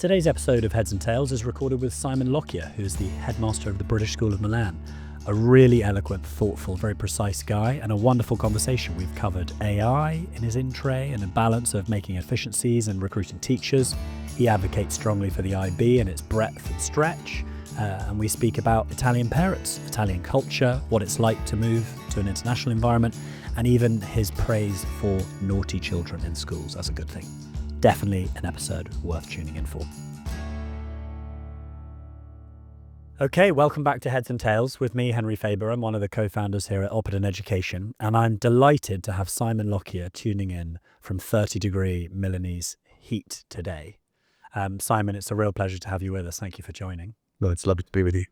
Today's episode of Heads and Tails is recorded with Simon Lockyer, who is the headmaster of the British School of Milan. A really eloquent, thoughtful, very precise guy, and a wonderful conversation. We've covered AI in his in-tray and a balance of making efficiencies and recruiting teachers. He advocates strongly for the IB and its breadth and stretch. And we speak about Italian parents, Italian culture, what it's like to move to an international environment, and even his praise for naughty children in schools as a good thing. Definitely an episode worth tuning in for. Okay, welcome back to Heads and Tails with me, Henry Faber. I'm one of the co-founders here at Oppidan Education, and I'm delighted to have Simon Lockyer tuning in from 30-degree Milanese heat today. Simon, it's a real pleasure to have you with us. Thank you for joining. No, it's lovely to be with you.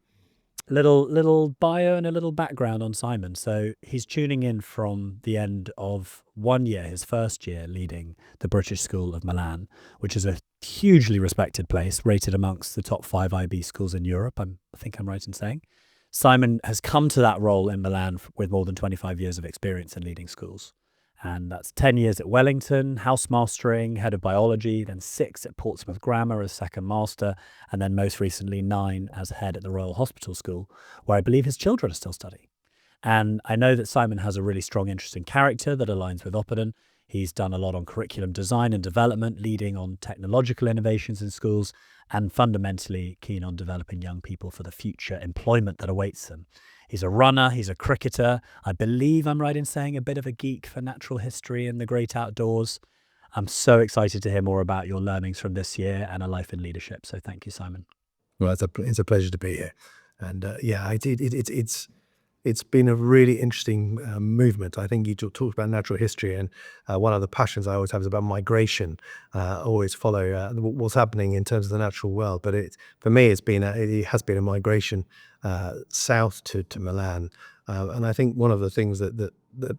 Little bio and a little background on Simon. So he's tuning in from the end of 1 year, his first year leading the British School of Milan, which is a hugely respected place, rated amongst the top 5 IB schools in Europe, I think I'm right in saying. Simon has come to that role in Milan with more than 25 years of experience in leading schools. And that's 10 years at Wellington, house mastering, head of biology, then 6 at Portsmouth Grammar as second master, and then most recently 9 as head at the Royal Hospital School, where I believe his children are still studying. And I know that Simon has a really strong interest in character that aligns with Oppidan. He's done a lot on curriculum design and development, leading on technological innovations in schools, and fundamentally keen on developing young people for the future employment that awaits them. He's a runner, he's a cricketer. I believe I'm right in saying a bit of a geek for natural history and the great outdoors. I'm so excited to hear more about your learnings from this year and a life in leadership. So thank you, Simon. Well, it's a pleasure to be here. And it's been a really interesting movement. I think you talked about natural history, and one of the passions I always have is about migration. Always follow what's happening in terms of the natural world. But for me, it has been a migration south to Milan. And I think one of the things that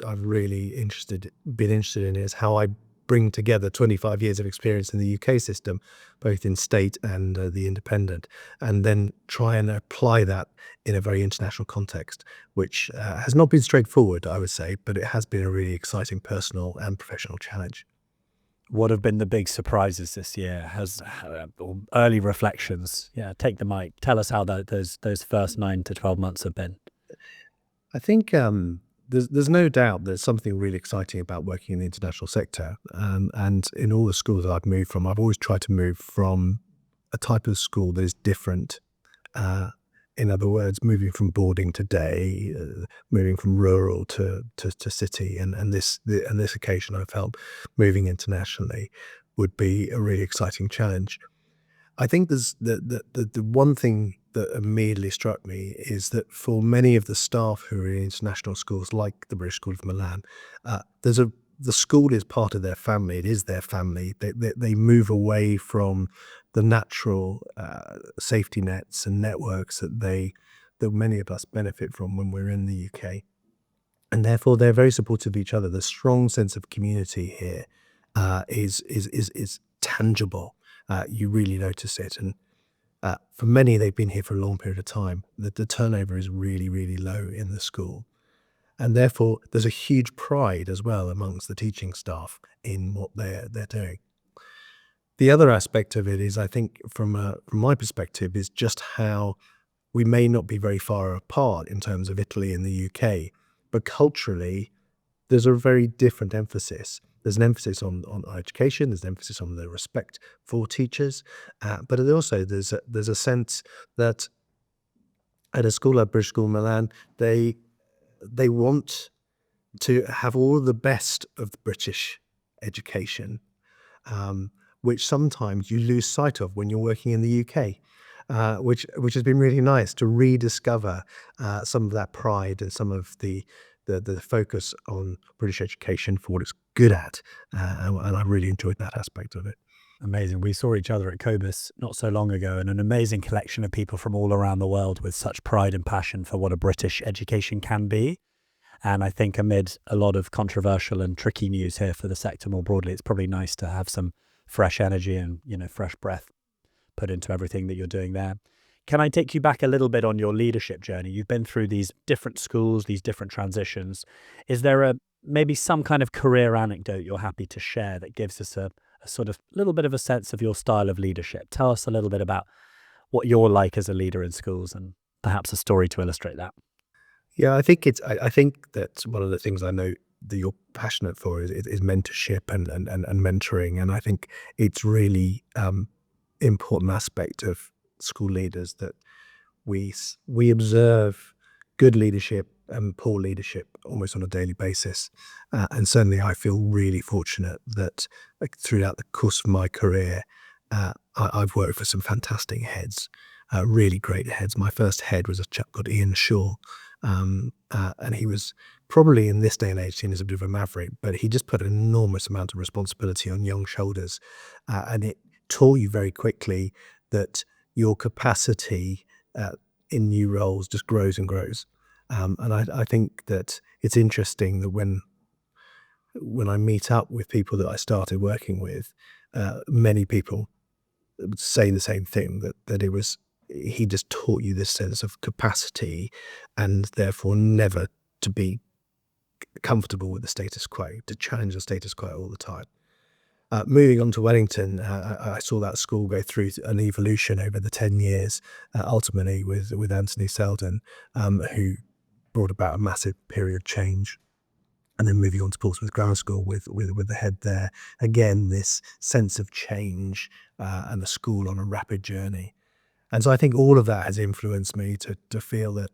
I've really been interested in is how I bring together 25 years of experience in the UK system, both in state and the independent, and then try and apply that in a very international context, which has not been straightforward, I would say, but it has been a really exciting personal and professional challenge. What have been the big surprises this year? Or early reflections? Yeah, take the mic. Tell us how those first 9 to 12 months have been. I think there's no doubt there's something really exciting about working in the international sector. And in all the schools that I've moved from, I've always tried to move from a type of school that is different. In other words, moving from boarding to day, moving from rural to city, and this occasion I felt moving internationally would be a really exciting challenge. I think there's the one thing that immediately struck me is that for many of the staff who are in international schools like the British School of Milan, the school is part of their family. It is their family. They move away from the natural safety nets and networks that many of us benefit from when we're in the UK, and therefore they're very supportive of each other. The strong sense of community here is tangible. You really notice it, and for many, they've been here for a long period of time. The turnover is really, really low in the school. And therefore, there's a huge pride as well amongst the teaching staff in what they're doing. The other aspect of it is, I think, from my perspective, is just how we may not be very far apart in terms of Italy and the UK, but culturally, there's a very different emphasis. There's an emphasis on education. There's an emphasis on the respect for teachers, but also there's a sense that at a school like British School of Milan, they want to have all the best of the British education, which sometimes you lose sight of when you're working in the UK, which has been really nice to rediscover some of that pride and some of the focus on British education for what it's good at, and I really enjoyed that aspect of it. Amazing. We saw each other at Cobus not so long ago, and an amazing collection of people from all around the world with such pride and passion for what a British education can be. And I think amid a lot of controversial and tricky news here for the sector more broadly, it's probably nice to have some fresh energy and, fresh breath put into everything that you're doing there. Can I take you back a little bit on your leadership journey? You've been through these different schools, these different transitions. Is there maybe some kind of career anecdote you're happy to share that gives us a a sort of little bit of a sense of your style of leadership. Tell us a little bit about what you're like as a leader in schools and perhaps a story to illustrate that. Yeah, I think that one of the things I know that you're passionate for is mentorship and mentoring, and I think it's really important aspect of school leaders that we observe good leadership and poor leadership almost on a daily basis, and certainly I feel really fortunate that like, throughout the course of my career, I've worked for some fantastic heads, really great heads. My first head was a chap called Ian Shaw, and he was probably in this day and age seen as a bit of a maverick, but he just put an enormous amount of responsibility on young shoulders, and it taught you very quickly that your capacity uh, in new roles just grows and grows. And I think that it's interesting that when I meet up with people that I started working with, many people would say the same thing, that it was he just taught you this sense of capacity and therefore never to be comfortable with the status quo, to challenge the status quo all the time. Moving on to Wellington, I saw that school go through an evolution over the 10 years, ultimately with Anthony Seldon, who brought about a massive period of change. And then moving on to Portsmouth Grammar School with the head there. Again, this sense of change and the school on a rapid journey. And so I think all of that has influenced me to feel that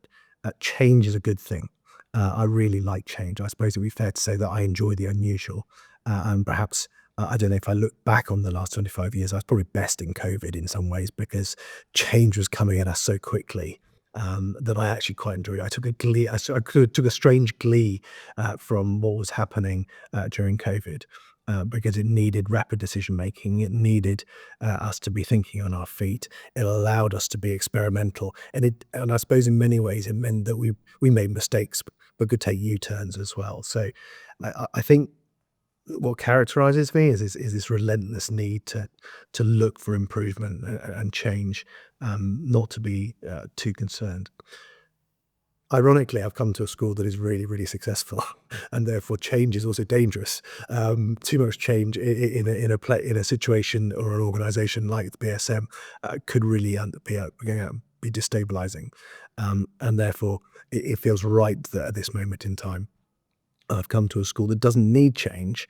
change is a good thing. I really like change. I suppose it would be fair to say that I enjoy the unusual. And perhaps, I don't know if I look back on the last 25 years, I was probably best in COVID in some ways because change was coming at us so quickly that I actually quite enjoyed it. I took a glee, took a strange glee from what was happening during COVID. Because it needed rapid decision making, it needed us to be thinking on our feet. It allowed us to be experimental, and I suppose in many ways it meant that we made mistakes, but could take U-turns as well. So, I think what characterizes me is this relentless need to look for improvement and change, not to be too concerned. Ironically, I've come to a school that is really, really successful, and therefore change is also dangerous. Too much change in a situation or an organisation like the BSM could really be destabilising, and therefore it feels right that at this moment in time I've come to a school that doesn't need change,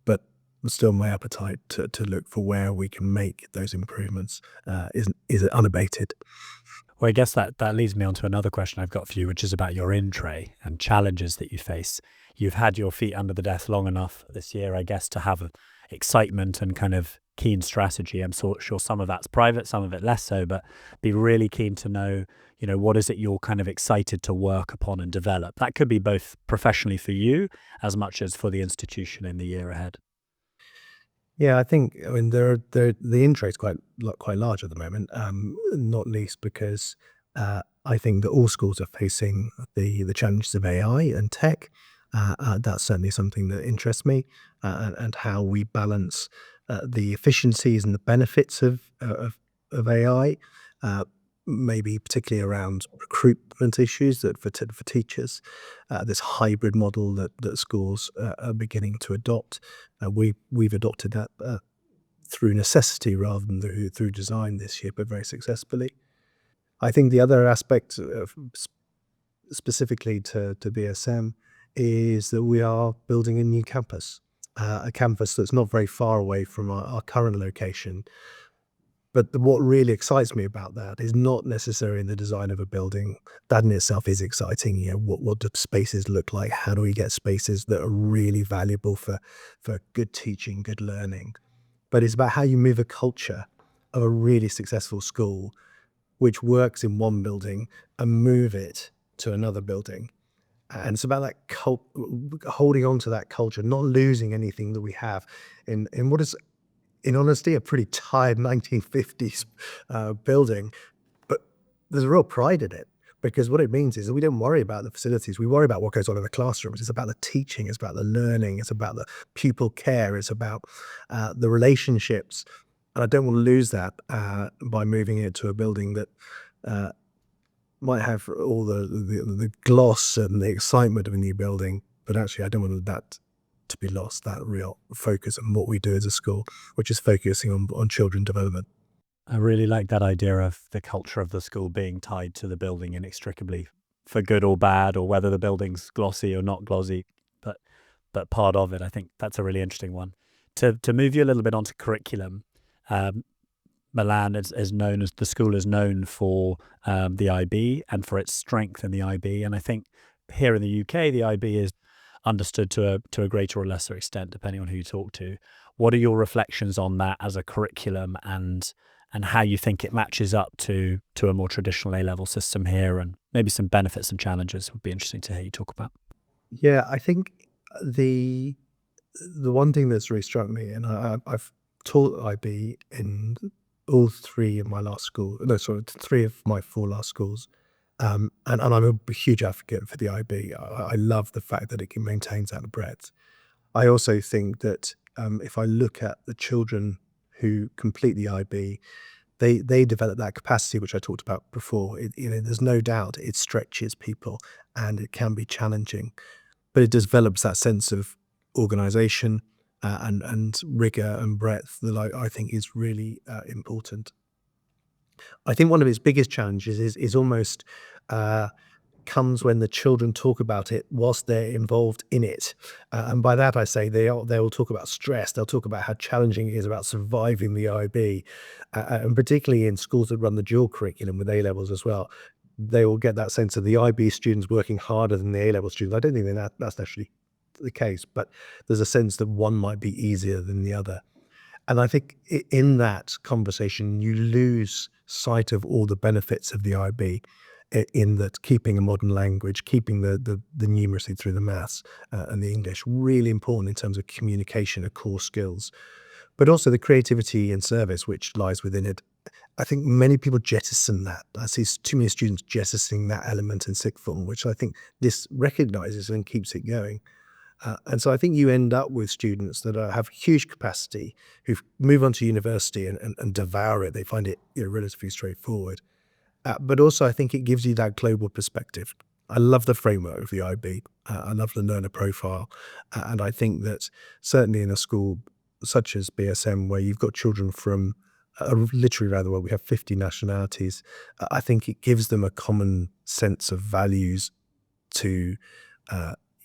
but still my appetite to look for where we can make those improvements is unabated. Well, I guess that leads me on to another question I've got for you, which is about your in tray and challenges that you face. You've had your feet under the desk long enough this year, I guess, to have excitement and kind of keen strategy. I'm sure some of that's private, some of it less so, but be really keen to know, what is it you're kind of excited to work upon and develop? That could be both professionally for you as much as for the institution in the year ahead. Yeah, I mean, the intro is quite large at the moment, not least because I think that all schools are facing the challenges of AI and tech. That's certainly something that interests me, and how we balance the efficiencies and the benefits of AI, uh, maybe particularly around recruitment issues that for teachers, this hybrid model that schools are beginning to adopt. We've adopted that through necessity rather than through design this year, but very successfully. I think the other aspect specifically to BSM is that we are building a new campus, a campus that's not very far away from our current location. But what really excites me about that is not necessarily in the design of a building. That in itself is exciting. What do spaces look like? How do we get spaces that are really valuable for good teaching, good learning? But it's about how you move a culture of a really successful school, which works in one building, and move it to another building. And it's about that holding on to that culture, not losing anything that we have in what is, in honesty, a pretty tired 1950s building, but there's a real pride in it because what it means is that we don't worry about the facilities. We worry about what goes on in the classrooms. It's about the teaching. It's about the learning. It's about the pupil care. It's about the relationships. And I don't want to lose that by moving it to a building that uh, might have all the gloss and the excitement of a new building, but actually I don't want that to be lost, that real focus on what we do as a school, which is focusing on children development. I really like that idea of the culture of the school being tied to the building inextricably, for good or bad, or whether the building's glossy or not glossy, but part of it. I think that's a really interesting one. To move you a little bit onto curriculum, um, Milan is known as the school is known for the IB and for its strength in the IB, and I think here in the UK the IB is understood to a greater or lesser extent depending on who you talk to. What are your reflections on that as a curriculum, and how you think it matches up to a more traditional A-level system here, and maybe some benefits and challenges would be interesting to hear you talk about. Yeah, I think the one thing that's really struck me, and I've taught IB in all three of my last school, no, sorry, three of my four last schools. And I'm a huge advocate for the IB. I love the fact that it can maintain that breadth. I also think that if I look at the children who complete the IB, they develop that capacity which I talked about before. There's no doubt it stretches people and it can be challenging, but it develops that sense of organisation and rigor and breadth that I think is really important. I think one of its biggest challenges is almost uh, comes when the children talk about it whilst they're involved in it. And by that I say they'll talk about stress, they'll talk about how challenging it is about surviving the IB, and particularly in schools that run the dual curriculum with A-levels as well, they will get that sense of the IB students working harder than the A-level students. I don't think that's actually the case, but there's a sense that one might be easier than the other. And I think in that conversation, you lose sight of all the benefits of the IB, in that keeping a modern language, keeping the numeracy through the maths and the English, really important in terms of communication, of core skills, but also the creativity and service which lies within it. I think many people jettison that. I see too many students jettisoning that element in sixth form, which I think this recognises and keeps it going. And so I think you end up with students that have huge capacity, who move on to university and devour it. They find it relatively straightforward. But also I think it gives you that global perspective. I love the framework of the IB. I love the learner profile. And I think that certainly in a school such as BSM, where you've got children from literally around the world, we have 50 nationalities, I think it gives them a common sense of values to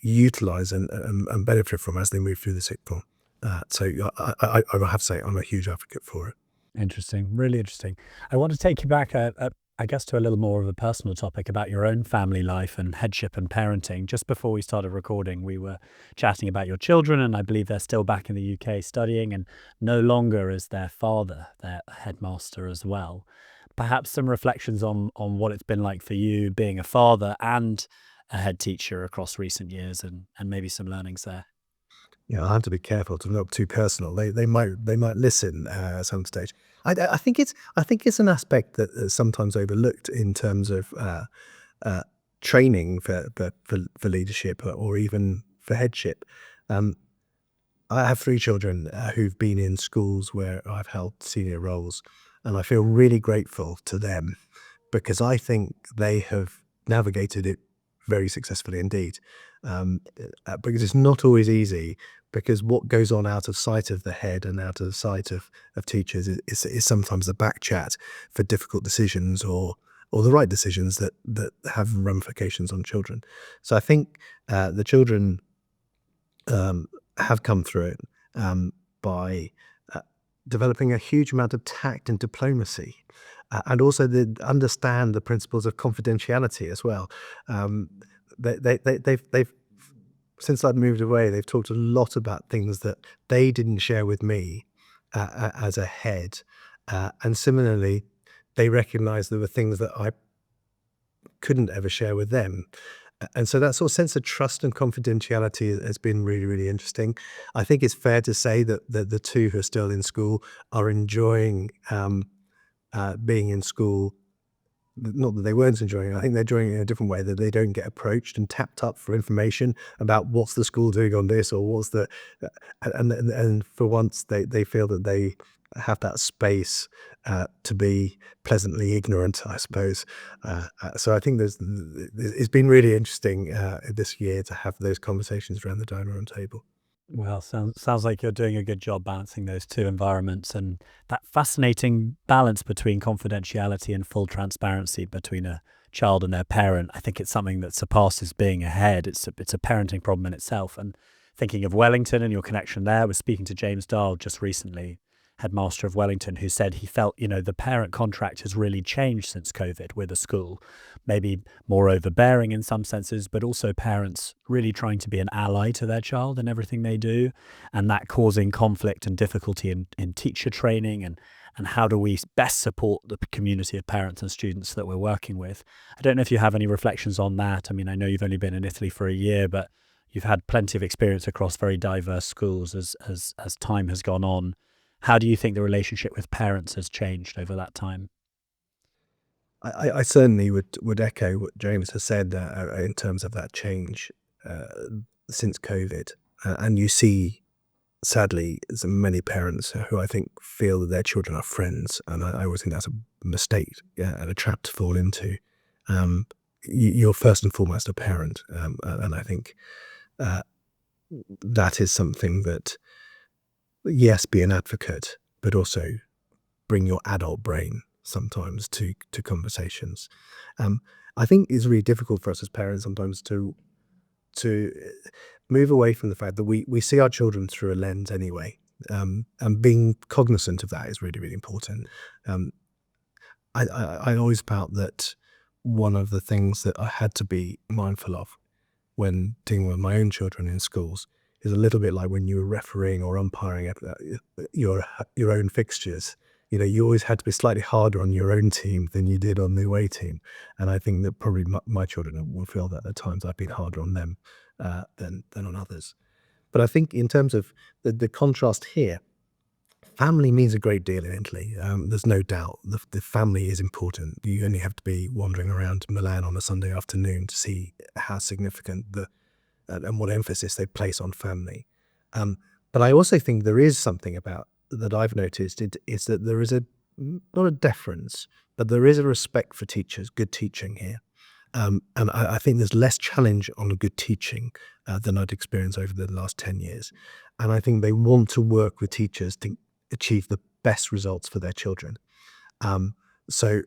utilize and benefit from as they move through the sixth form. So I have to say I'm a huge advocate for it. Interesting, really interesting. I want to take you back, I guess, to a little more of a personal topic about your own family life and headship and parenting. Just before we started recording, we were chatting about your children, and I believe they're still back in the UK studying, and no longer is their father their headmaster as well. Perhaps some reflections on what it's been like for you being a father and a head teacher across recent years, and maybe some learnings there. Yeah, I have to be careful to not too personal. They might listen at some stage. I think it's an aspect that is sometimes overlooked in terms of uh, training for leadership or even for headship. Um, I have three children who've been in schools where I've held senior roles, and I feel really grateful to them because I think they have navigated it very successfully indeed. Because it's not always easy, because what goes on out of sight of the head and out of sight of teachers is sometimes the back chat for difficult decisions or the right decisions that have ramifications on children. So I think the children um, have come through it by uh, developing a huge amount of tact and diplomacy, and also understand the principles of confidentiality as well. Um, they've since I've moved away, they've talked a lot about things that they didn't share with me as a head, and similarly, they recognised there were things that I couldn't ever share with them. And so that sort of sense of trust and confidentiality has been really, really interesting. I think it's fair to say that the two who are still in school are enjoying being in school. Not that they weren't enjoying it, I think they're enjoying it in a different way, that they don't get approached and tapped up for information about what's the school doing on this or what's the and for once they feel that they have that space to be pleasantly ignorant, I suppose. So I think it's been really interesting this year to have those conversations around the dining room table. Well, sounds like you're doing a good job balancing those two environments, and that fascinating balance between confidentiality and full transparency between a child and their parent. I think it's something that surpasses being a head. It's a parenting problem in itself. And thinking of Wellington and your connection there, I was speaking to James Dahl just recently, headmaster of Wellington, who said he felt, the parent contract has really changed since COVID with the school, maybe more overbearing in some senses, but also parents really trying to be an ally to their child in everything they do, and that causing conflict and difficulty in teacher training and how do we best support the community of parents and students that we're working with. I don't know if you have any reflections on that. I mean, I know you've only been in Italy for a year, but you've had plenty of experience across very diverse schools as time has gone on. How do you think the relationship with parents has changed over that time? I certainly would echo what James has said in terms of that change uh, since COVID. And you see, sadly, so many parents who I think feel that their children are friends. And I always think that's a mistake, yeah, and a trap to fall into. Um, you're first and foremost a parent. And I think uh, that is something that, yes, be an advocate, but also bring your adult brain sometimes to conversations. Um, I think it's really difficult for us as parents sometimes to move away from the fact that we see our children through a lens anyway, and being cognizant of that is really really important. Um, I always felt that one of the things that I had to be mindful of when dealing with my own children in schools is a little bit like when you were refereeing or umpiring your your own fixtures. You always had to be slightly harder on your own team than you did on the away team, and I think that probably my children will feel that at times I've been harder on them than on others. But I think in terms of the contrast here, family means a great deal in Italy. There's no doubt the family is important. You only have to be wandering around Milan on a Sunday afternoon to see how significant and what emphasis they place on family. Um, but I also think there is something about that I've noticed is that there is not a deference, but there is a respect for teachers, good teaching here. And I think there's less challenge on good teaching than I'd experienced over the last 10 years. And I think they want to work with teachers to achieve the best results for their children. Um, so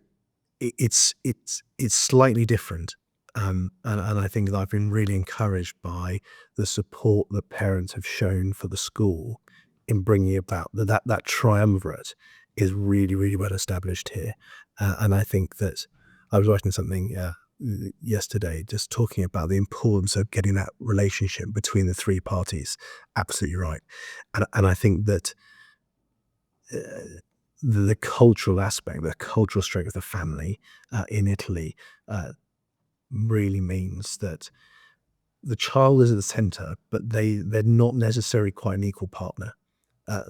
it's slightly different. And I think that I've been really encouraged by the support that parents have shown for the school in bringing about that triumvirate is really, really well established here. And I think that I was writing something yesterday just talking about the importance of getting that relationship between the three parties. Absolutely right. And I think that the cultural aspect, the cultural strength of the family in Italy really means that the child is at the center, but they're not necessarily quite an equal partner. Uh,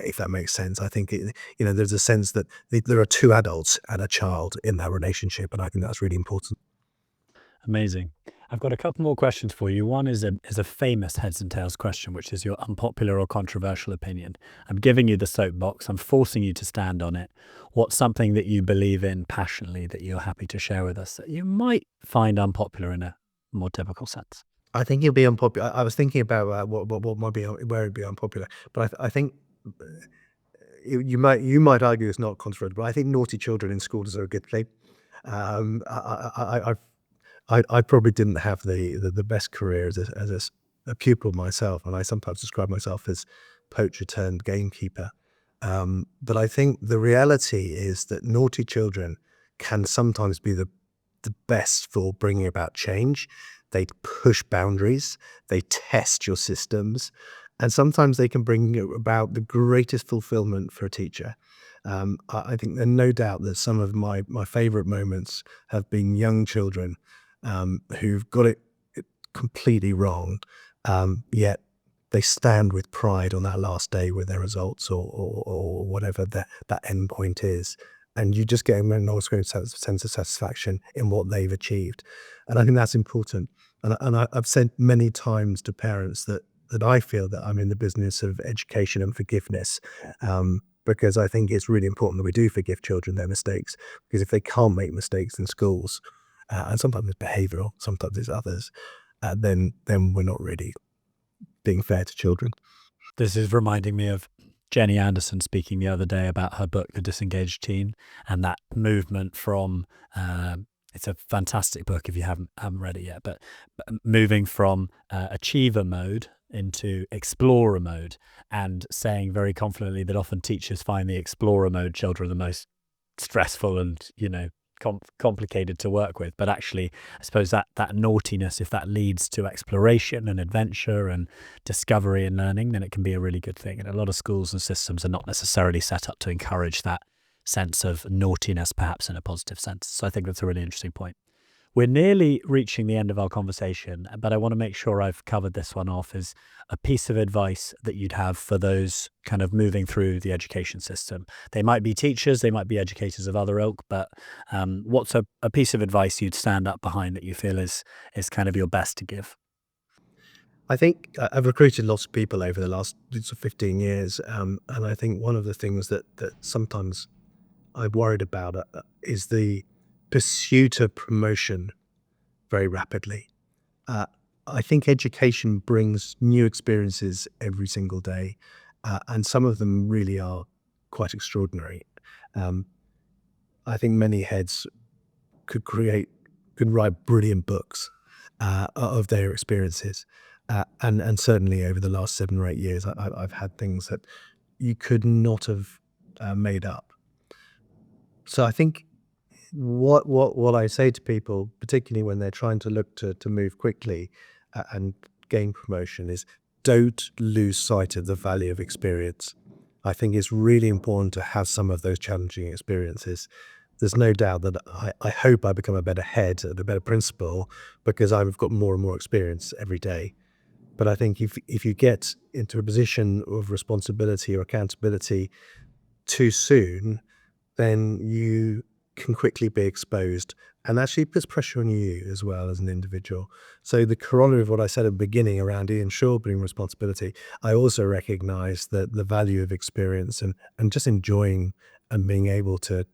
if that makes sense, I think there's a sense that there are two adults and a child in that relationship, and I think that's really important. Amazing. I've got a couple more questions for you. One is a famous heads and tails question, which is your unpopular or controversial opinion. I'm giving you the soapbox. I'm forcing you to stand on it. What's something that you believe in passionately that you're happy to share with us that you might find unpopular in a more typical sense? I think it'll be unpopular. I was thinking about what might be where it'd be unpopular, but I think you might argue it's not controversial, but I think naughty children in schools are a good thing. I probably didn't have the best career as a pupil myself, and I sometimes describe myself as poacher turned gamekeeper. But I think the reality is that naughty children can sometimes be the best for bringing about change. They push boundaries, they test your systems, and sometimes they can bring about the greatest fulfillment for a teacher. I think there's no doubt that some of my favorite moments have been young children who've got it completely wrong, yet they stand with pride on that last day with their results or whatever that end point is. And you just get an enormous sense of satisfaction in what they've achieved. And I think that's important. I've said many times to parents that I feel that I'm in the business of education and forgiveness, because I think it's really important that we do forgive children their mistakes, because if they can't make mistakes in schools, and sometimes it's behavioural, sometimes it's others, then we're not really being fair to children. This is reminding me of Jenny Anderson speaking the other day about her book, The Disengaged Teen, and that movement from it's a fantastic book if you haven't read it yet, but moving from achiever mode into explorer mode, and saying very confidently that often teachers find the explorer mode children the most stressful and complicated to work with. But actually, I suppose that naughtiness, if that leads to exploration and adventure and discovery and learning, then it can be a really good thing. And a lot of schools and systems are not necessarily set up to encourage that sense of naughtiness, perhaps in a positive sense. So I think that's a really interesting point. We're nearly reaching the end of our conversation, but I want to make sure I've covered this one off. Is a piece of advice that you'd have for those kind of moving through the education system? They might be teachers, they might be educators of other ilk, but what's a piece of advice you'd stand up behind that you feel is kind of your best to give? I think I've recruited lots of people over the last 15 years, and I think one of the things that sometimes I'm worried about is the pursuit of promotion very rapidly. I think education brings new experiences every single day, and some of them really are quite extraordinary. I think many heads could write brilliant books of their experiences, and certainly over the last 7 or 8 years, I've had things that you could not have made up. So I think what I say to people, particularly when they're trying to look to move quickly and gain promotion, is don't lose sight of the value of experience. I think it's really important to have some of those challenging experiences. There's no doubt that I hope I become a better head and a better principal because I've got more and more experience every day. But I think if you get into a position of responsibility or accountability too soon, then you can quickly be exposed, and actually puts pressure on you as well as an individual. So the corollary of what I said at the beginning around Ian Shaw bringing responsibility, I also recognize that the value of experience and just enjoying and being able to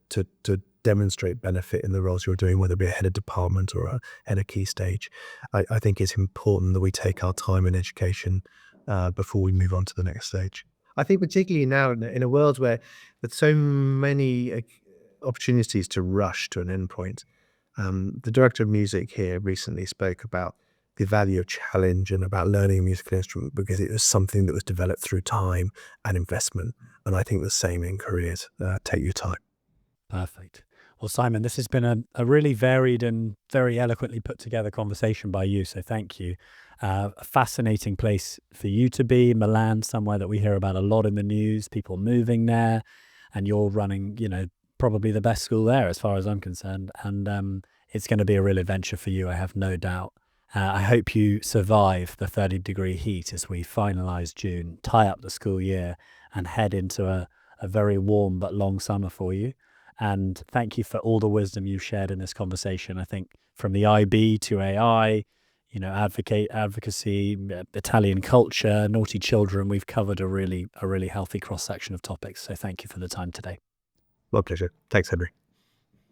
demonstrate benefit in the roles you're doing, whether it be a head of department or a head of key stage. I think it's important that we take our time in education before we move on to the next stage. I think particularly now in a world where there's so many opportunities to rush to an endpoint. The director of music here recently spoke about the value of challenge and about learning a musical instrument because it was something that was developed through time and investment. And I think the same in careers. Take your time. Perfect. Well, Simon, this has been a really varied and very eloquently put together conversation by you. So thank you. A fascinating place for you to be, Milan, somewhere that we hear about a lot in the news, people moving there, and you're running, probably the best school there as far as I'm concerned. And it's going to be a real adventure for you, I have no doubt. I hope you survive the 30-degree heat as we finalise June, tie up the school year, and head into a very warm but long summer for you. And thank you for all the wisdom you've shared in this conversation. I think from the IB to AI, advocacy, Italian culture, naughty children, we've covered a really healthy cross-section of topics. So thank you for the time today. My pleasure. Thanks, Henry.